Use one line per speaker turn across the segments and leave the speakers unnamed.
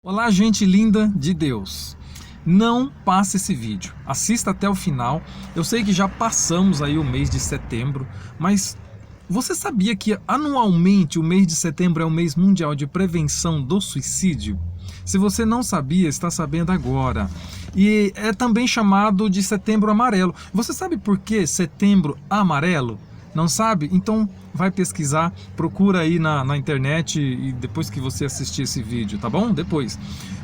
Olá, gente linda de Deus. Não passe esse vídeo, assista até o final. Eu sei que já passamos aí o mês de setembro, mas você sabia que anualmente o mês de setembro é o mês mundial de prevenção do suicídio? Se você não sabia, está sabendo agora. E é também chamado de Setembro Amarelo. Você sabe por que Setembro Amarelo? Não sabe? Então vai pesquisar, procura aí na internet e depois que você assistir esse vídeo, tá bom? Depois.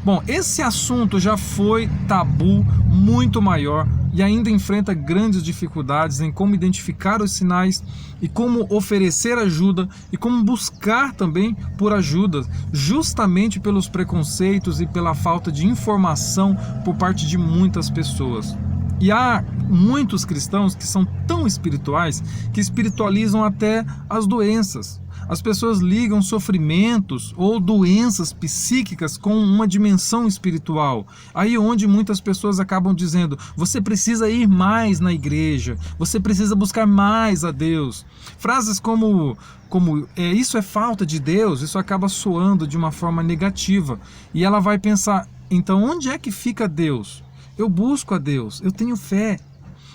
Bom, esse assunto já foi tabu muito maior e ainda enfrenta grandes dificuldades em como identificar os sinais e como oferecer ajuda e como buscar também por ajuda, justamente pelos preconceitos e pela falta de informação por parte de muitas pessoas. E há muitos cristãos que são tão espirituais que espiritualizam até as doenças. As pessoas ligam sofrimentos ou doenças psíquicas com uma dimensão espiritual. Aí onde muitas pessoas acabam dizendo: você precisa ir mais na igreja, você precisa buscar mais a Deus. Frases como isso é falta de Deus, isso acaba soando de uma forma negativa. E ela vai pensar: então onde é que fica Deus? Eu busco a Deus, eu tenho fé.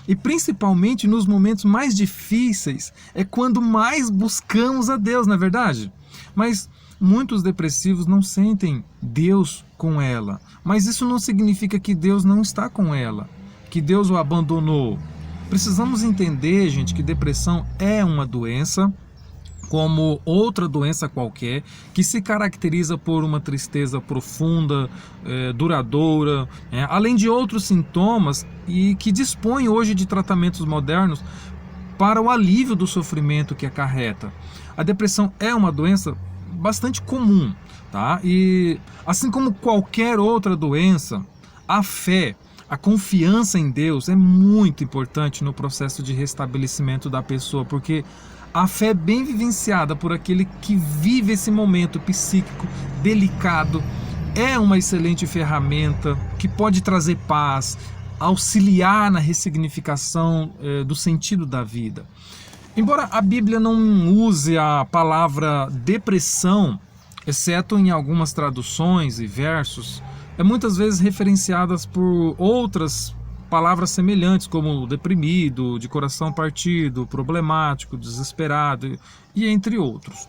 E principalmente nos momentos mais difíceis é quando mais buscamos a Deus, não é verdade? Mas muitos depressivos não sentem Deus com ela. Mas isso não significa que Deus não está com ela, que Deus o abandonou. Precisamos entender, gente, que depressão é uma doença, como outra doença qualquer, que se caracteriza por uma tristeza profunda, duradoura, além de outros sintomas e que dispõe hoje de tratamentos modernos para o alívio do sofrimento que acarreta. A depressão é uma doença bastante comum, tá? E assim como qualquer outra doença, a fé, a confiança em Deus é muito importante no processo de restabelecimento da pessoa, porque a fé bem vivenciada por aquele que vive esse momento psíquico delicado é uma excelente ferramenta que pode trazer paz, auxiliar na ressignificação do sentido da vida. Embora a Bíblia não use a palavra depressão, exceto em algumas traduções e versos, muitas vezes referenciadas por outras palavras semelhantes, como deprimido, de coração partido, problemático, desesperado, e entre outros.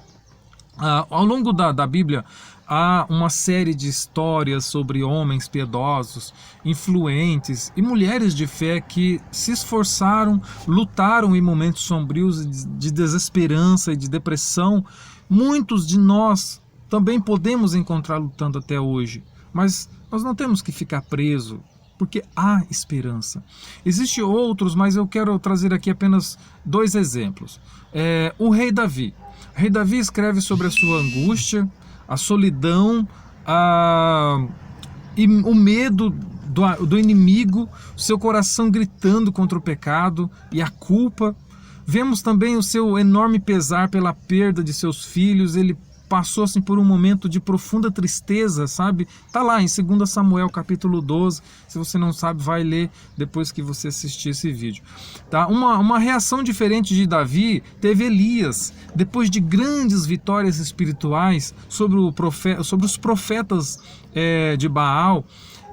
Ao longo da Bíblia, há uma série de histórias sobre homens piedosos, influentes e mulheres de fé que se esforçaram, lutaram em momentos sombrios de desesperança e de depressão. Muitos de nós também podemos encontrar lutando até hoje, mas nós não temos que ficar presos, porque há esperança. Existem outros, mas eu quero trazer aqui apenas dois exemplos. O rei Davi. O rei Davi escreve sobre a sua angústia, a solidão, e o medo do inimigo, seu coração gritando contra o pecado e a culpa. Vemos também o seu enorme pesar pela perda de seus filhos. Ele passou assim por um momento de profunda tristeza, sabe? Tá lá em 2 Samuel capítulo 12, se você não sabe, vai ler depois que você assistir esse vídeo. Tá? Uma reação diferente de Davi teve Elias, depois de grandes vitórias espirituais sobre os profetas de Baal.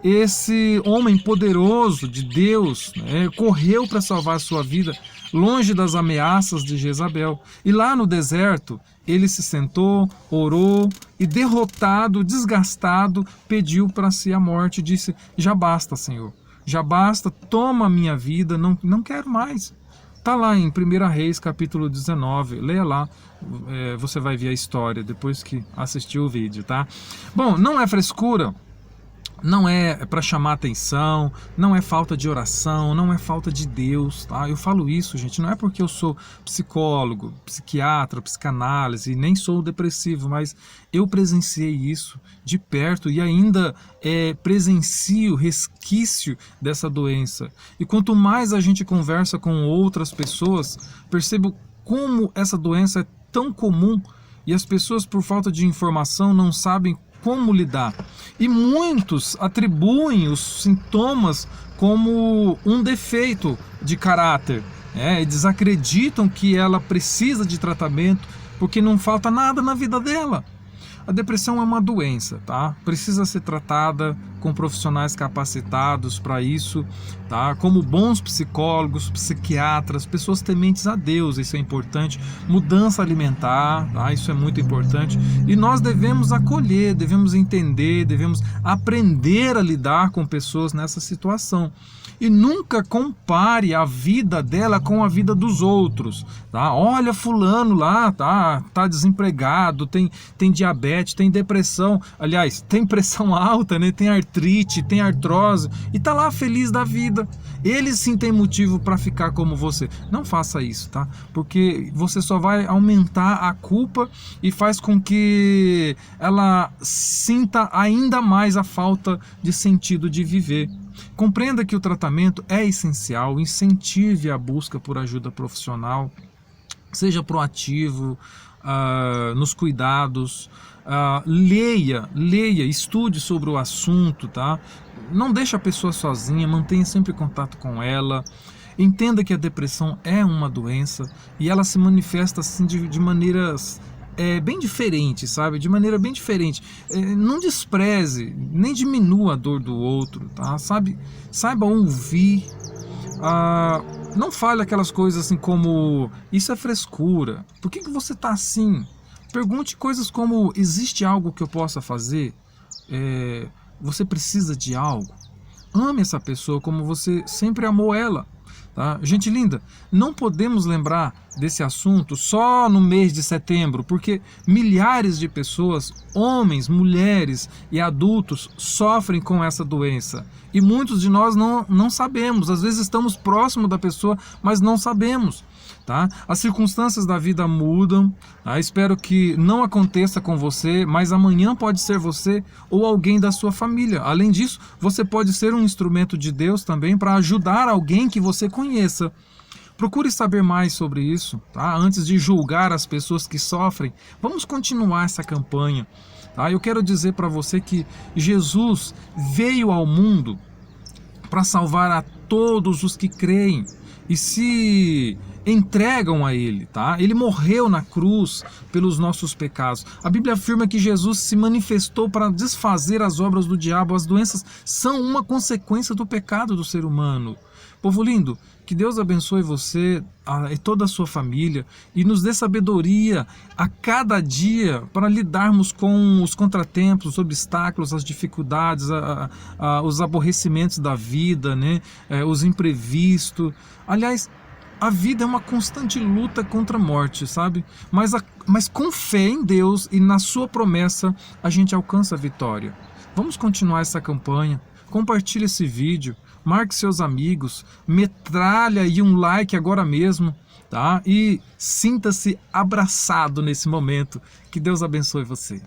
Esse homem poderoso de Deus correu para salvar a sua vida longe das ameaças de Jezabel. E lá no deserto, ele se sentou, orou e, derrotado, desgastado, pediu para si a morte. Disse: já basta, Senhor, já basta, toma a minha vida, não quero mais. Está lá em 1 Reis capítulo 19, leia lá, você vai ver a história depois que assistir o vídeo, tá? Bom, não é frescura. Não é para chamar atenção, não é falta de oração, não é falta de Deus, tá? Eu falo isso, gente, não é porque eu sou psicólogo, psiquiatra, psicanálise, nem sou depressivo, mas eu presenciei isso de perto e ainda presencio resquício dessa doença. E quanto mais a gente conversa com outras pessoas, percebo como essa doença é tão comum e as pessoas, por falta de informação, não sabem como lidar. E muitos atribuem os sintomas como um defeito de caráter. E desacreditam que ela precisa de tratamento porque não falta nada na vida dela. A depressão é uma doença, tá? Precisa ser tratada com profissionais capacitados para isso, tá? Como bons psicólogos, psiquiatras, pessoas tementes a Deus, isso é importante. Mudança alimentar, tá? Isso é muito importante. E nós devemos acolher, devemos entender, devemos aprender a lidar com pessoas nessa situação. E nunca compare a vida dela com a vida dos outros, tá? Olha fulano lá, tá desempregado, tem diabetes, tem depressão, aliás, tem pressão alta, né? Tem artrite, tem artrose e tá lá feliz da vida. Ele sim tem motivo para ficar como você. Não faça isso, tá? Porque você só vai aumentar a culpa e faz com que ela sinta ainda mais a falta de sentido de viver. Compreenda que o tratamento é essencial, incentive a busca por ajuda profissional, seja proativo nos cuidados, leia, estude sobre o assunto, tá? Não deixe a pessoa sozinha, mantenha sempre contato com ela. Entenda que a depressão é uma doença e ela se manifesta assim de maneiras bem diferente, sabe? De maneira bem diferente. Não despreze, nem diminua a dor do outro, tá? Saiba ouvir. Não fale aquelas coisas assim como isso é frescura. Por que você tá assim? Pergunte coisas como existe algo que eu possa fazer? Você precisa de algo? Ame essa pessoa como você sempre amou ela. Tá? Gente linda, não podemos lembrar desse assunto só no mês de setembro, porque milhares de pessoas, homens, mulheres e adultos sofrem com essa doença e muitos de nós não sabemos, às vezes estamos próximo da pessoa, mas não sabemos. Tá? As circunstâncias da vida mudam, tá? Espero que não aconteça com você, mas amanhã pode ser você ou alguém da sua família. Além disso, você pode ser um instrumento de Deus também para ajudar alguém que você conheça. Procure saber mais sobre isso, tá? Antes de julgar as pessoas que sofrem. Vamos continuar essa campanha. Tá? Eu quero dizer para você que Jesus veio ao mundo para salvar a todos os que creem e se entregam a Ele, tá? Ele morreu na cruz pelos nossos pecados. A Bíblia afirma que Jesus se manifestou para desfazer as obras do diabo. As doenças são uma consequência do pecado do ser humano. Povo lindo, que Deus abençoe você e toda a sua família e nos dê sabedoria a cada dia para lidarmos com os contratempos, os obstáculos, as dificuldades, os aborrecimentos da vida, né? Os imprevistos. Aliás, a vida é uma constante luta contra a morte, sabe? Mas com fé em Deus e na sua promessa, a gente alcança a vitória. Vamos continuar essa campanha. Compartilhe esse vídeo, marque seus amigos, metralha aí um like agora mesmo, tá? E sinta-se abraçado nesse momento. Que Deus abençoe você.